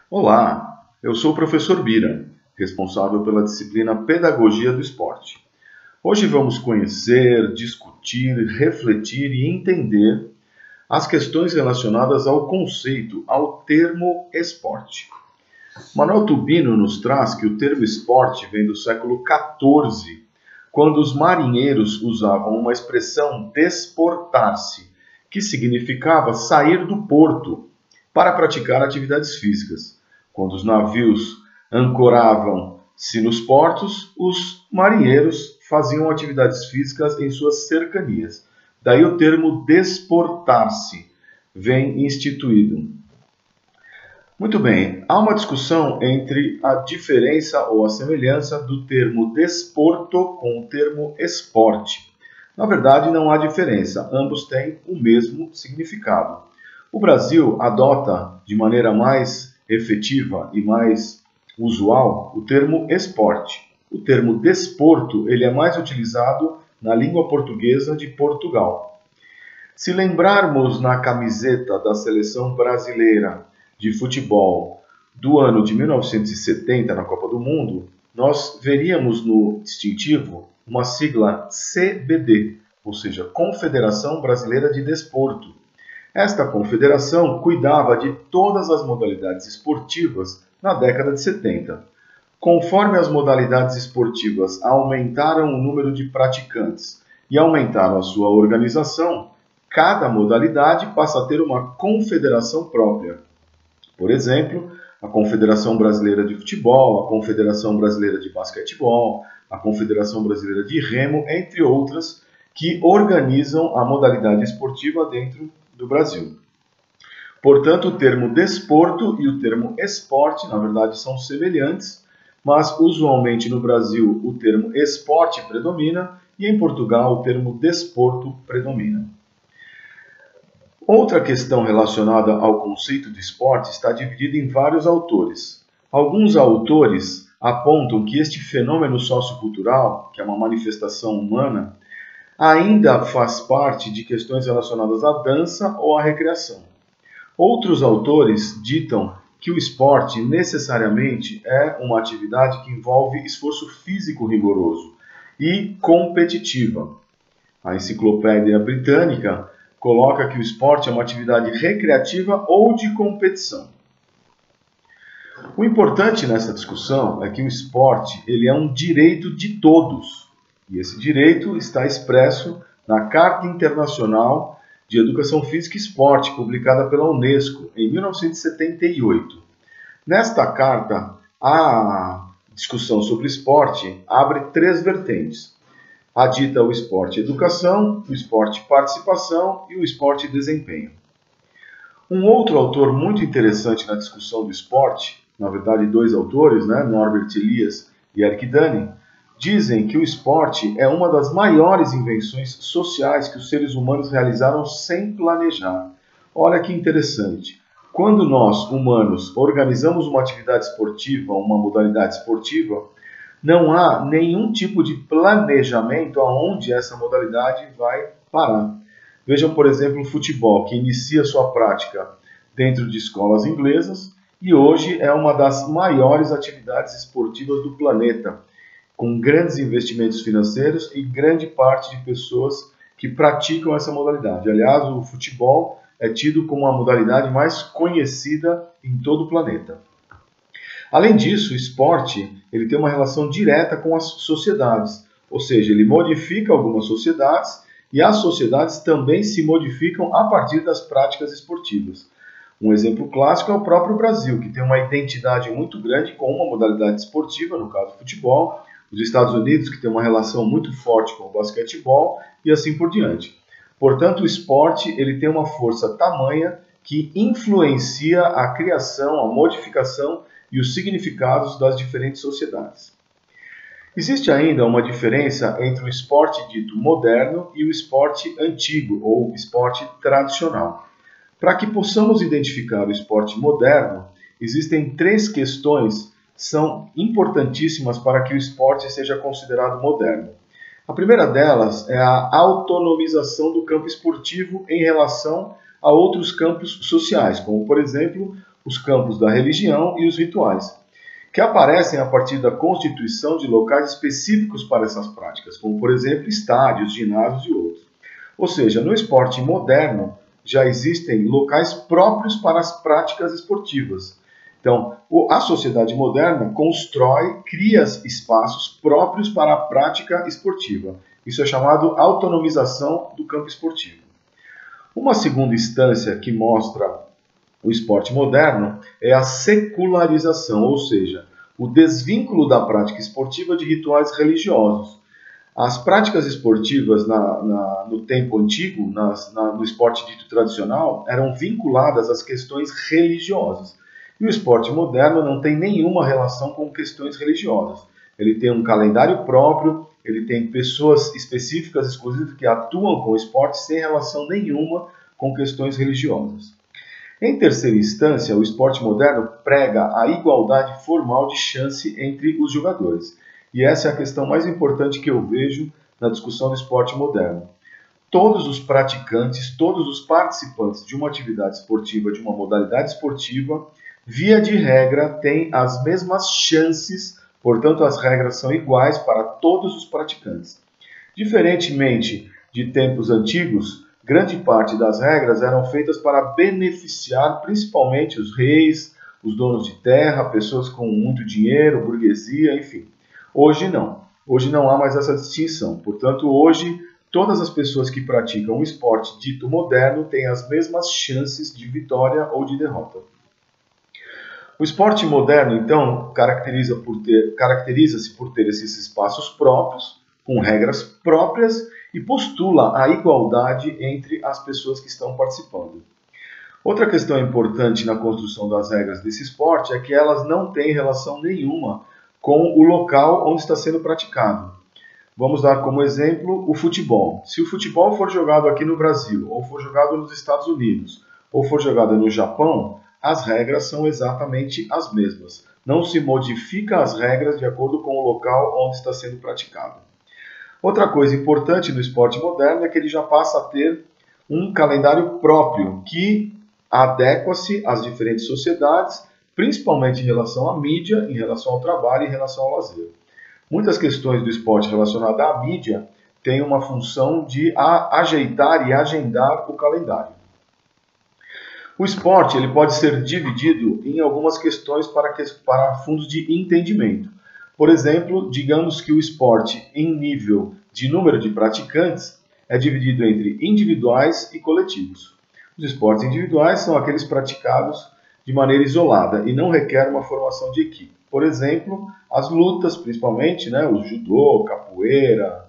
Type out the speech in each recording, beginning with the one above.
Olá, eu sou o professor Bira, responsável pela disciplina Pedagogia do Esporte. Hoje vamos conhecer, discutir, refletir e entender as questões relacionadas ao conceito, ao termo esporte. Manuel Tubino nos traz que o termo esporte vem do século XIV, quando os marinheiros usavam uma expressão desportar-se, que significava sair do porto para praticar atividades físicas. Quando os navios ancoravam-se nos portos, os marinheiros faziam atividades físicas em suas cercanias. Daí o termo desportar-se vem instituído. Muito bem, há uma discussão entre a diferença ou a semelhança do termo desporto com o termo esporte. Na verdade, não há diferença, ambos têm o mesmo significado. O Brasil adota de maneira mais efetiva e mais usual o termo esporte. O termo desporto ele é mais utilizado na língua portuguesa de Portugal. Se lembrarmos na camiseta da seleção brasileira de futebol do ano de 1970 na Copa do Mundo, nós veríamos no distintivo uma sigla CBD, ou seja, Confederação Brasileira de Desporto. Esta confederação cuidava de todas as modalidades esportivas na década de 70. Conforme as modalidades esportivas aumentaram o número de praticantes e aumentaram a sua organização, cada modalidade passa a ter uma confederação própria. Por exemplo, a Confederação Brasileira de Futebol, a Confederação Brasileira de Basquetebol, a Confederação Brasileira de Remo, entre outras, que organizam a modalidade esportiva dentro do Brasil. Portanto, o termo desporto e o termo esporte, na verdade, são semelhantes, mas usualmente no Brasil o termo esporte predomina e em Portugal o termo desporto predomina. Outra questão relacionada ao conceito de esporte está dividida em vários autores. Alguns autores apontam que este fenômeno sociocultural, que é uma manifestação humana, ainda faz parte de questões relacionadas à dança ou à recreação. Outros autores ditam que o esporte necessariamente é uma atividade que envolve esforço físico rigoroso e competitiva. A Enciclopédia Britânica coloca que o esporte é uma atividade recreativa ou de competição. O importante nessa discussão é que o esporte ele é um direito de todos. E esse direito está expresso na Carta Internacional de Educação Física e Esporte, publicada pela Unesco em 1978. Nesta carta, a discussão sobre esporte abre três vertentes. A dita o esporte educação, o esporte participação e o esporte desempenho. Um outro autor muito interessante na discussão do esporte, na verdade dois autores, Norbert Elias e Eric Dani, dizem que o esporte é uma das maiores invenções sociais que os seres humanos realizaram sem planejar. Olha que interessante. Quando nós, humanos, organizamos uma atividade esportiva, uma modalidade esportiva, não há nenhum tipo de planejamento aonde essa modalidade vai parar. Vejam, por exemplo, o futebol, que inicia sua prática dentro de escolas inglesas e hoje é uma das maiores atividades esportivas do planeta, com grandes investimentos financeiros e grande parte de pessoas que praticam essa modalidade. Aliás, o futebol é tido como a modalidade mais conhecida em todo o planeta. Além disso, o esporte ele tem uma relação direta com as sociedades, ou seja, ele modifica algumas sociedades e as sociedades também se modificam a partir das práticas esportivas. Um exemplo clássico é o próprio Brasil, que tem uma identidade muito grande com uma modalidade esportiva, no caso o futebol, os Estados Unidos, que tem uma relação muito forte com o basquetebol e assim por diante. Portanto, o esporte ele tem uma força tamanha que influencia a criação, a modificação e os significados das diferentes sociedades. Existe ainda uma diferença entre o esporte dito moderno e o esporte antigo, ou esporte tradicional. Para que possamos identificar o esporte moderno, existem três questões que são importantíssimas para que o esporte seja considerado moderno. A primeira delas é a autonomização do campo esportivo em relação a outros campos sociais, como, por exemplo, os campos da religião e os rituais, que aparecem a partir da constituição de locais específicos para essas práticas, como, por exemplo, estádios, ginásios e outros. Ou seja, no esporte moderno já existem locais próprios para as práticas esportivas. Então, a sociedade moderna cria espaços próprios para a prática esportiva. Isso é chamado autonomização do campo esportivo. Uma segunda instância que mostra o esporte moderno é a secularização, ou seja, o desvínculo da prática esportiva de rituais religiosos. As práticas esportivas no tempo antigo, no esporte dito tradicional, eram vinculadas às questões religiosas. E o esporte moderno não tem nenhuma relação com questões religiosas. Ele tem um calendário próprio, ele tem pessoas específicas, exclusivas, que atuam com o esporte sem relação nenhuma com questões religiosas. Em terceira instância, o esporte moderno prega a igualdade formal de chance entre os jogadores. E essa é a questão mais importante que eu vejo na discussão do esporte moderno. Todos os praticantes, todos os participantes de uma atividade esportiva, de uma modalidade esportiva, via de regra, têm as mesmas chances, portanto as regras são iguais para todos os praticantes. Diferentemente de tempos antigos, grande parte das regras eram feitas para beneficiar principalmente os reis, os donos de terra, pessoas com muito dinheiro, burguesia, enfim. Hoje não. Hoje não há mais essa distinção. Portanto, hoje todas as pessoas que praticam o esporte dito moderno têm as mesmas chances de vitória ou de derrota. O esporte moderno, então, caracteriza-se por ter esses espaços próprios, com regras próprias, e postula a igualdade entre as pessoas que estão participando. Outra questão importante na construção das regras desse esporte é que elas não têm relação nenhuma com o local onde está sendo praticado. Vamos dar como exemplo o futebol. Se o futebol for jogado aqui no Brasil, ou for jogado nos Estados Unidos, ou for jogado no Japão, as regras são exatamente as mesmas. Não se modifica as regras de acordo com o local onde está sendo praticado. Outra coisa importante no esporte moderno é que ele já passa a ter um calendário próprio que adequa-se às diferentes sociedades, principalmente em relação à mídia, em relação ao trabalho e em relação ao lazer. Muitas questões do esporte relacionadas à mídia têm uma função de ajeitar e agendar o calendário. O esporte ele pode ser dividido em algumas questões para fundos de entendimento. Por exemplo, digamos que o esporte em nível de número de praticantes é dividido entre individuais e coletivos. Os esportes individuais são aqueles praticados de maneira isolada e não requer uma formação de equipe. Por exemplo, as lutas, principalmente, o judô, capoeira,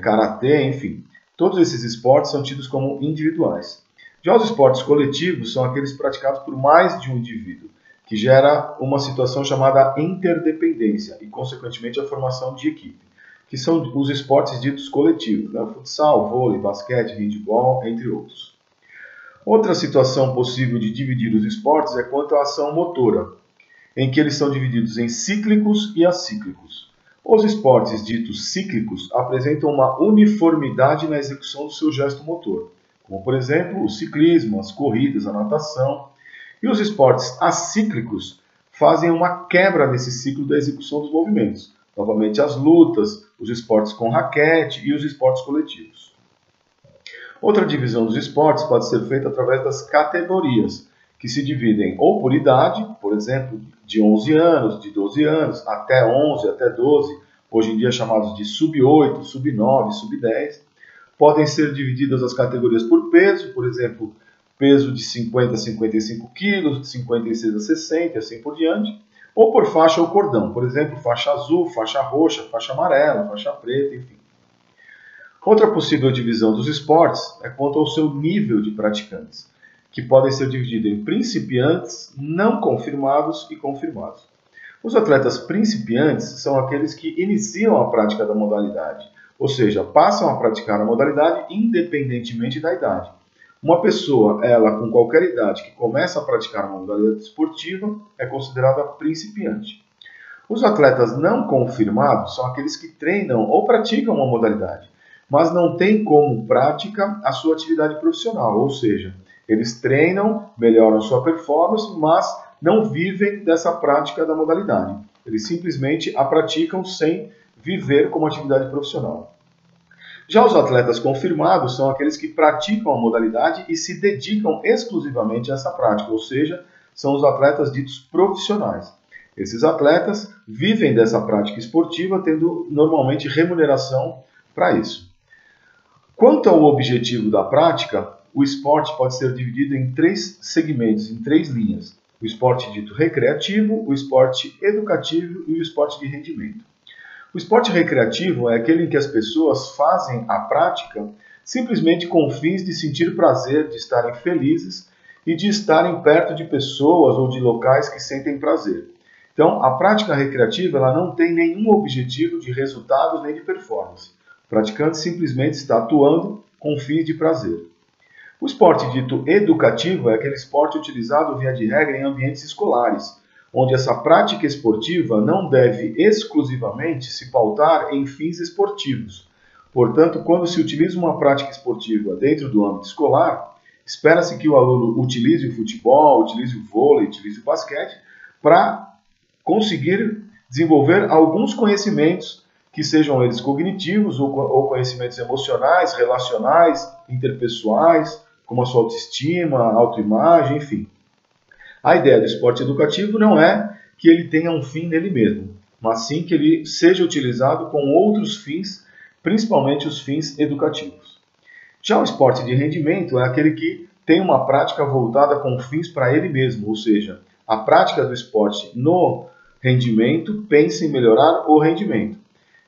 karatê, enfim. Todos esses esportes são tidos como individuais. Já os esportes coletivos são aqueles praticados por mais de um indivíduo, que gera uma situação chamada interdependência e, consequentemente, a formação de equipe, que são os esportes ditos coletivos, futsal, vôlei, basquete, handebol, entre outros. Outra situação possível de dividir os esportes é quanto à ação motora, em que eles são divididos em cíclicos e acíclicos. Os esportes ditos cíclicos apresentam uma uniformidade na execução do seu gesto motor, como, por exemplo, o ciclismo, as corridas, a natação. E os esportes acíclicos fazem uma quebra nesse ciclo da execução dos movimentos. Novamente, as lutas, os esportes com raquete e os esportes coletivos. Outra divisão dos esportes pode ser feita através das categorias, que se dividem ou por idade, por exemplo, de 11 anos, de 12 anos, até 11, até 12, hoje em dia chamados de sub-8, sub-9, sub-10. Podem ser divididas as categorias por peso, por exemplo, peso de 50 a 55 quilos, de 56 a 60 e assim por diante, ou por faixa ou cordão, por exemplo, faixa azul, faixa roxa, faixa amarela, faixa preta, enfim. Outra possível divisão dos esportes é quanto ao seu nível de praticantes, que podem ser divididos em principiantes, não confirmados e confirmados. Os atletas principiantes são aqueles que iniciam a prática da modalidade, ou seja, passam a praticar a modalidade independentemente da idade. Uma pessoa, ela com qualquer idade que começa a praticar uma modalidade esportiva, é considerada principiante. Os atletas não confirmados são aqueles que treinam ou praticam uma modalidade, mas não têm como prática a sua atividade profissional, ou seja, Eles treinam, melhoram sua performance, mas não vivem dessa prática da modalidade. Eles simplesmente a praticam sem viver como atividade profissional. Já os atletas confirmados são aqueles que praticam a modalidade e se dedicam exclusivamente a essa prática, ou seja, são os atletas ditos profissionais. Esses atletas vivem dessa prática esportiva, tendo normalmente remuneração para isso. Quanto ao objetivo da prática, o esporte pode ser dividido em 3 segmentos, em 3 linhas. O esporte dito recreativo, o esporte educativo e o esporte de rendimento. O esporte recreativo é aquele em que as pessoas fazem a prática simplesmente com fins de sentir prazer, de estarem felizes e de estarem perto de pessoas ou de locais que sentem prazer. Então, a prática recreativa ela não tem nenhum objetivo de resultados nem de performance. O praticante simplesmente está atuando com fins de prazer. O esporte dito educativo é aquele esporte utilizado via de regra em ambientes escolares, onde essa prática esportiva não deve exclusivamente se pautar em fins esportivos. Portanto, quando se utiliza uma prática esportiva dentro do âmbito escolar, espera-se que o aluno utilize o futebol, utilize o vôlei, utilize o basquete, para conseguir desenvolver alguns conhecimentos que sejam eles cognitivos ou conhecimentos emocionais, relacionais, interpessoais, como a sua autoestima, autoimagem, enfim. A ideia do esporte educativo não é que ele tenha um fim nele mesmo, mas sim que ele seja utilizado com outros fins, principalmente os fins educativos. Já o esporte de rendimento é aquele que tem uma prática voltada com fins para ele mesmo, ou seja, a prática do esporte no rendimento pensa em melhorar o rendimento.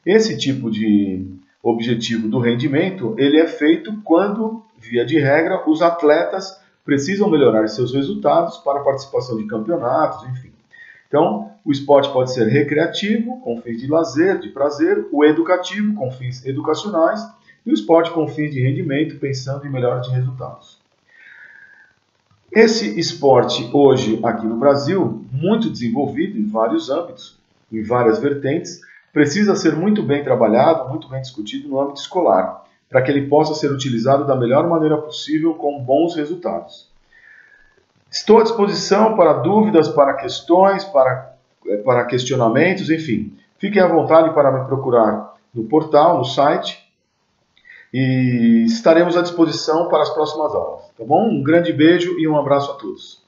Esse tipo de objetivo do rendimento, ele é feito quando, via de regra, os atletas precisam melhorar seus resultados para a participação de campeonatos, enfim. Então, o esporte pode ser recreativo, com fins de lazer, de prazer, o educativo, com fins educacionais, e o esporte com fins de rendimento, pensando em melhora de resultados. Esse esporte hoje aqui no Brasil, muito desenvolvido em vários âmbitos, em várias vertentes, precisa ser muito bem trabalhado, muito bem discutido no âmbito escolar, para que ele possa ser utilizado da melhor maneira possível com bons resultados. Estou à disposição para dúvidas, para questões, para questionamentos, enfim. Fiquem à vontade para me procurar no portal, no site, e estaremos à disposição para as próximas aulas. Tá bom? Um grande beijo e um abraço a todos.